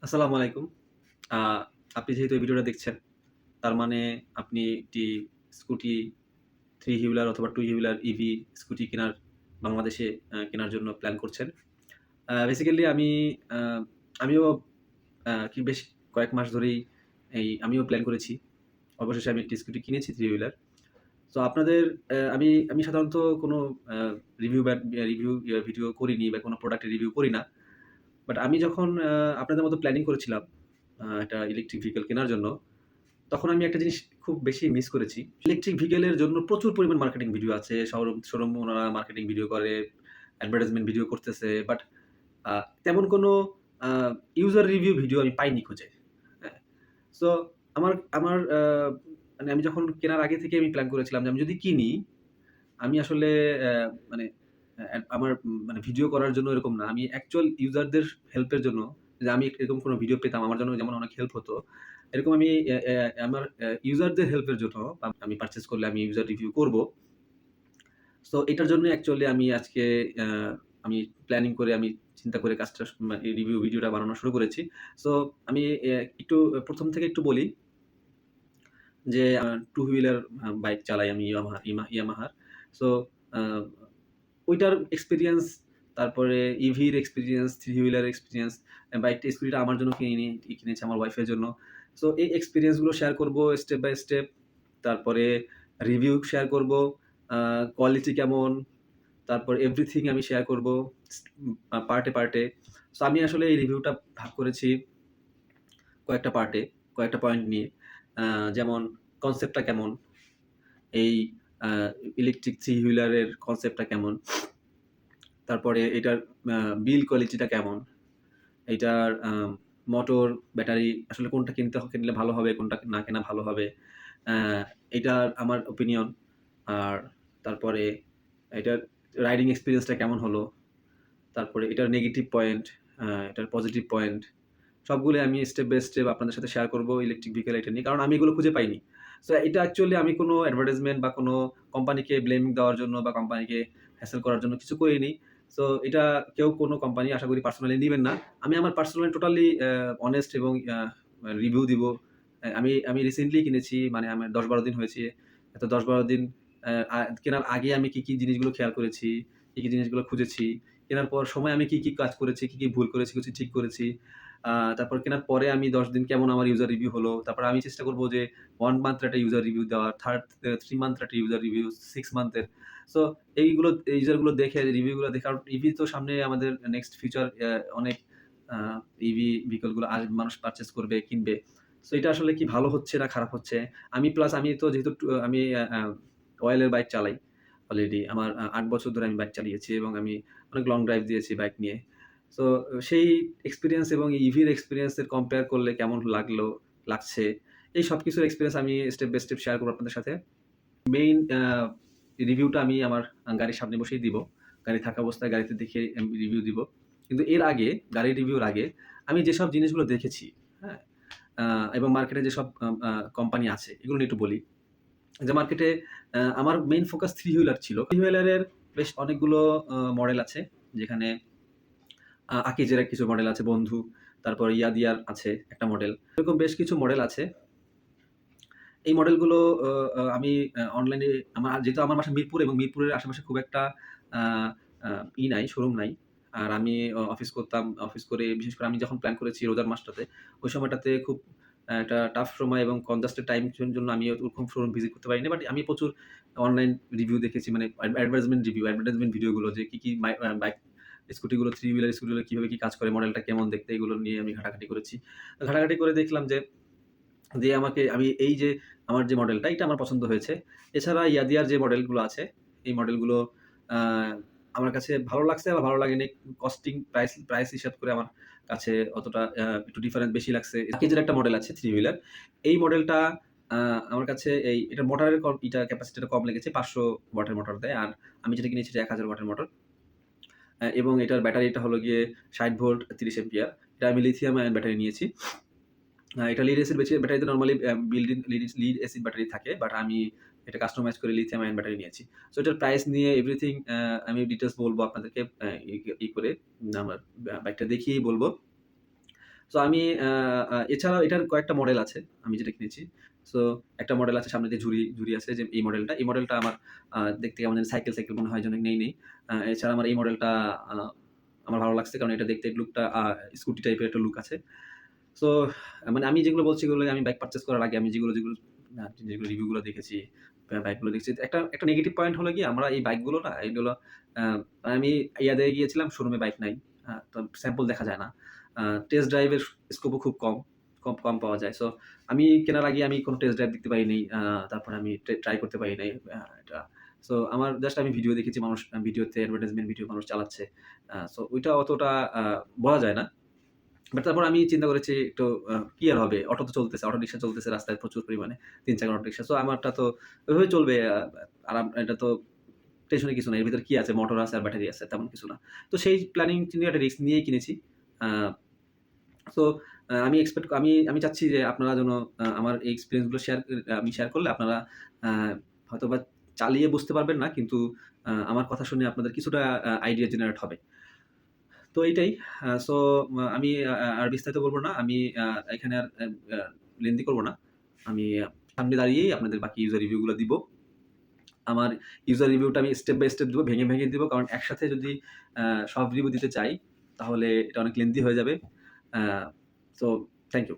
আসসালামু আলাইকুম। আ আপনি যেহেতু এই ভিডিওটা দেখছেন, তার মানে আপনি একটি স্কুটি 3 হুইলার অথবা 2 হুইলার ইভি স্কুটি বাংলাদেশে কেনার জন্য প্ল্যান করছেন। বেসিক্যালি আ আমিও কি বেশ কয়েক মাস ধরেই আমিও প্ল্যান করেছি। অবশেষে আমি একটি স্কুটি কিনেছি 3 হুইলার। সো আপনাদের আমি সাধারণত কোনো আ রিভিউ বা রিভিউ ভিডিও করিনি বা কোনো প্রোডাক্টের রিভিউ করি না। বাট আমি যখন আপনাদের মতো প্ল্যানিং করেছিলাম একটা ইলেকট্রিক ভেহিকল কেনার জন্য, তখন আমি একটা জিনিস খুব বেশি মিস করেছি। ইলেকট্রিক ভেহিকলের জন্য প্রচুর পরিমাণ মার্কেটিং ভিডিও আছে। শোরুম ওনারা মার্কেটিং ভিডিও করে, অ্যাডভার্টাইজমেন্ট ভিডিও করতেছে। বাট আ তেমন কোনো আ ইউজার রিভিউ ভিডিও আমি পাইনি খুঁজে। হ্যাঁ? সো আমার আমার মানে আমি যখন কেনার আগে থেকে আমি প্ল্যান করেছিলাম যে আমি যদি কিনি, আমি আসলে মানে আমার মানে ভিডিও করার জন্য এরকম না। আমি অ্যাকচুয়াল ইউজারদের হেল্পের জন্য যে আমি এরকম কোনো ভিডিও পেতাম আমার জন্য যেমন অনেক হেল্প হতো। এরকম আমি আমার ইউজারদের হেল্পের জন্য আমি পারচেজ করলে আমি ইউজার রিভিউ করব। সো এটার জন্য অ্যাকচুয়ালি আমি আজকে আ আমি প্ল্যানিং করে আমি চিন্তা করে কাজটা এই রিভিউ ভিডিওটা বানানো শুরু করেছি। সো আমি একটু ১ম থেকে একটু বলি যে 2 হুইলার বাইক চালাই আমি ইয়ামাহার। সো আ ওইটার এক্সপেরিয়েন্স, তারপরে ইভির এক্সপেরিয়েন্স, 3 হুইলার এক্সপেরিয়েন্স, বাইকটা স্কুটিটা আমার জন্য কিনেছি আমার ওয়াইফের জন্য। সো এই এক্সপেরিয়েন্স গুলো শেয়ার করব স্টেপ বাই স্টেপ। তারপরে রিভিউ শেয়ার করব। আ কোয়ালিটি কেমন, তারপর এভরিথিং আমি শেয়ার করব পার্টে। সো আমি আসলে এই রিভিউটা ভাগ করেছি কয়েকটা পার্টে, কয়েকটা পয়েন্ট নিয়ে। আ যেমন কনসেপ্টটা কেমন? এই আ ইলেকট্রিক 3 হুইলারের কনসেপ্টটা কেমন? তারপরে এটার আ বিল্ড কোয়ালিটিটা কেমন? এইটার মোটর, ব্যাটারি আসলে কোনটা কিনলে ভালো হবে, কোনটা না কেনা ভালো হবে। আ এইটার আমার ওপিনিয়ন। আর তারপরে এটার রাইডিং এক্সপেরিয়েন্সটা কেমন হলো? তারপরে এটার নেগেটিভ পয়েন্ট, এটার পজিটিভ পয়েন্ট সবগুলো আমি স্টেপ বাই স্টেপ আপনাদের সাথে শেয়ার করব ইলেকট্রিক ভেহিকল এটা নিয়ে। কারণ আমি এগুলো খুঁজে পাইনি। সো এটা অ্যাকচুয়ালি আমি কোনো অ্যাডভার্টাইজমেন্ট বা কোনো কোম্পানিকে ব্লেম দেওয়ার জন্য বা কোম্পানিকে হ্যাসেল করার জন্য কিছু করিনি। সো এটা কেউ কোনো কোম্পানি আশা করি পার্সোনালি নিবেন না। আমি আমার পার্সোনালি টোটালি অনেস্ট এবং রিভিউ দিব। আমি রিসেন্টলি কিনেছি মানে আমার ১০-১২ দিন হয়েছে। তো ১০-১২ দিন কেনার আগে আমি কি জিনিসগুলো খেয়াল করেছি, কি জিনিসগুলো খুঁজেছি, কেনার পর সময় আমি কি কাজ করেছি, কি ভুল করেছি, কিছু ঠিক করেছি। তারপর কেনার পরে আমি ১০ দিন কেমন আমার ইউজার রিভিউ হলো। তারপরে আমি চেষ্টা করব যে 1 মান্থ এর একটা ইউজার রিভিউ দেওয়ার, 3 মান্থ এর একটা ইউজার রিভিউ, 6 মান্থের। সো এই ইউজার গুলো দেখে রিভিউ গুলো দেখে কারণ ইভি তো সামনে আমাদের নেক্সট ফিউচার অনেক আ ইভি ভেহিকল গুলো মানুষ পারচেজ করবে, কিনবে। সো এটা আসলে কি ভালো হচ্ছে না খারাপ হচ্ছে। আমি তো যেহেতু আমি অয়েল এর বাইক চালাই অলরেডি। আমার ৮ বছর ধরে আমি বাইক চালিয়েছি এবং আমি অনেক লং ড্রাইভ দিয়েছি বাইক নিয়ে। সো সেই এক্সপেরিয়েন্স এবং ইভির এক্সপেরিয়েন্স এর কম্পেয়ার করলে কেমন লাগছে, এই সবকিছুর এক্সপেরিয়েন্স আমি স্টেপ বাই স্টেপ শেয়ার করব আপনাদের সাথে। মেইন রিভিউটা আমি আমার গাড়ির সামনে বসেই দিব। গাড়ি থাকা অবস্থায় গাড়িতে দেখে আমি রিভিউ দিব। কিন্তু এর আগে, গাড়ির রিভিউর আগে আমি যেসব জিনিসগুলো দেখেছি, হ্যাঁ? আ এবং মার্কেটে যেসব আ আ কোম্পানি আছে, এগুলো নিয়ে একটু বলি। যে মার্কেটে আমার মেইন ফোকাস 3 হুইলার ছিল। 3 হুইলারের বেশ অনেকগুলো মডেল আছে। যেখানে আকিজের কিছু মডেল আছে, বন্ধু। তারপর ইয়াদিয়ার আছে একটা মডেল। এরকম বেশ কিছু মডেল আছে। এই মডেলগুলো অ আ আমি অনলাইনে যেহেতু আমার বাসা মিরপুর এবং মিরপুরের আশেপাশে খুব একটা আ আ নাই, শোরুম নাই। আর আমি অফিস করতাম। অফিস করে বিশেষ করে আমি যখন প্ল্যান করেছি রোজার মাসটাতে, ওই সময়টাতে খুব একটা টাফ সময় এবং কনজাস্টেড টাইম জন্য আমি ওরকম শোরুম ভিজিট করতে পারিনি। বাট আমি প্রচুর অনলাইন রিভিউ দেখেছি মানে অ্যাডভার্টাইজমেন্ট ভিডিওগুলো যে কি বাইক স্কুটিগুলো 3 হুইলার স্কুটিগুলো কিভাবে কি কাজ করে, মডেলটা কেমন দেখতে এগুলো নিয়ে আমি ঘাটাঘাটি করেছি। ঘাটাঘাটি করে দেখলাম যে আমি যে আমার যে মডেলটা এটা আমার পছন্দ হয়েছে। এছাড়া ইয়াদিয়ার যে মডেলগুলো আছে, এই মডেলগুলো আ আমার কাছে ভালো লাগছে আবার ভালো লাগেনি। প্রাইস হিসাব করে আমার কাছে অতটা একটু ডিফারেন্স বেশি লাগছে। আকিজের একটা মডেল আছে 3 হুইলার। এই মডেলটা আ আমার কাছে এটার মোটরের ক্যাপাসিটিটা কম লেগেছে। ৫০০ ওয়াটের মোটর দেয়। আর আমি যেটা কিনেছি এটা ১০০০ ওয়াটের মোটর। এবং এটার ব্যাটারিটা হলো গিয়ে ৬০ ভোল্ট ৩০ অ্যাম্পিয়ার। এটা আমি লিথিয়াম আয়ন ব্যাটারি নিয়েছি। এটা লিড অ্যাসিড ব্যাটারিতে normally built in lead acid battery থাকে। বাট আমি এটা কাস্টমাইজ করে লিথিয়াম আয়ন ব্যাটারি নিয়েছি। সো এটার প্রাইস নিয়ে এভরিথিং আমি ডিটেইলস বলব আপনাদেরকে আ ই ই করে আমার বাইকটা দেখিয়েই বলব। সো আমি এছাড়াও এটার কয়েকটা মডেল আছে আমি যেটা কিনেছি। সো একটা মডেল আছে সামনে দিয়ে ঝুড়ি আছে যে এই মডেলটা। এই মডেলটা আমার দেখতে কেমন জানি সাইকেল মনে হয় যেন নেই। এছাড়া আমার এই মডেলটা আ আমার ভালো লাগছে কারণ এটা দেখতে লুকটা স্কুটি টাইপের একটা লুক আছে। সো মানে আমি যেগুলো বলছি এগুলো আমি বাইক পারচেজ করার আগে আমি যেগুলো রিভিউ গুলো দেখেছি, বাইকগুলো দেখছি। একটা নেগেটিভ পয়েন্ট হলো গিয়ে আমরা এই বাইকগুলো না এগুলো আ আমি ইয়াদে গিয়েছিলাম শোরুমে বাইক নাই। তো স্যাম্পল দেখা যায় না। টেস্ট ড্রাইভ এর স্কোপও খুব কম পাওয়া যায়। সো আমি কেনার আগে আমি কোন টেস্ট ড্রাইভ দেখতে পারি নাই। তারপরে আমি ট্রাই করতে পারি নাই এটা। সো আমার জাস্ট আমি ভিডিও দেখেছি মানুষ ভিডিওতে অ্যাডভার্টাইজমেন্ট ভিডিও মানুষ চালাচ্ছে। সো ওইটা অতটা বলা যায় না। বাট তারপর আমি চিন্তা করেছি একটু কি আর হবে? অটো তো চলতেছে, অটো রিক্সা চলতেছে রাস্তায় প্রচুর পরিমাণে। ৩ চাকার অটো রিক্সা। সো আমারটা তো ওইভাবে চলবে। এটা তো টেনশনের কিছু নাই। এর ভিতরে কি আছে? মোটর আছে আর ব্যাটারি আছে, তেমন কিছু না। তো সেই প্ল্যানিং নিয়ে একটা রিস্ক নিয়েই কিনেছি। আ সো আমি আমি চাচ্ছি যে আপনারা যেন আমার এই এক্সপেরিয়েন্স গুলো আমি শেয়ার করলে আপনারা আ হয়তোবা চালিয়ে বুঝতে পারবেন না। কিন্তু আমার কথা শুনে আপনাদের কিছুটা আইডিয়া জেনারেট হবে। তো এইটাই। সো আমি আর বিস্তারিত বলব না। আমি এখানে আর লেন্দি করব না। আমি সামনে দাঁড়িয়েই আপনাদের বাকি ইউজার রিভিউ গুলো দিব। আমার ইউজার রিভিউটা আমি স্টেপ বাই স্টেপ দিব, ভেঙে দিব। কারণ একসাথে যদি আ সব রিভিউ দিতে চাই, তাহলে এটা অনেক লেন্দি হয়ে যাবে। আ সো থ্যাংক ইউ।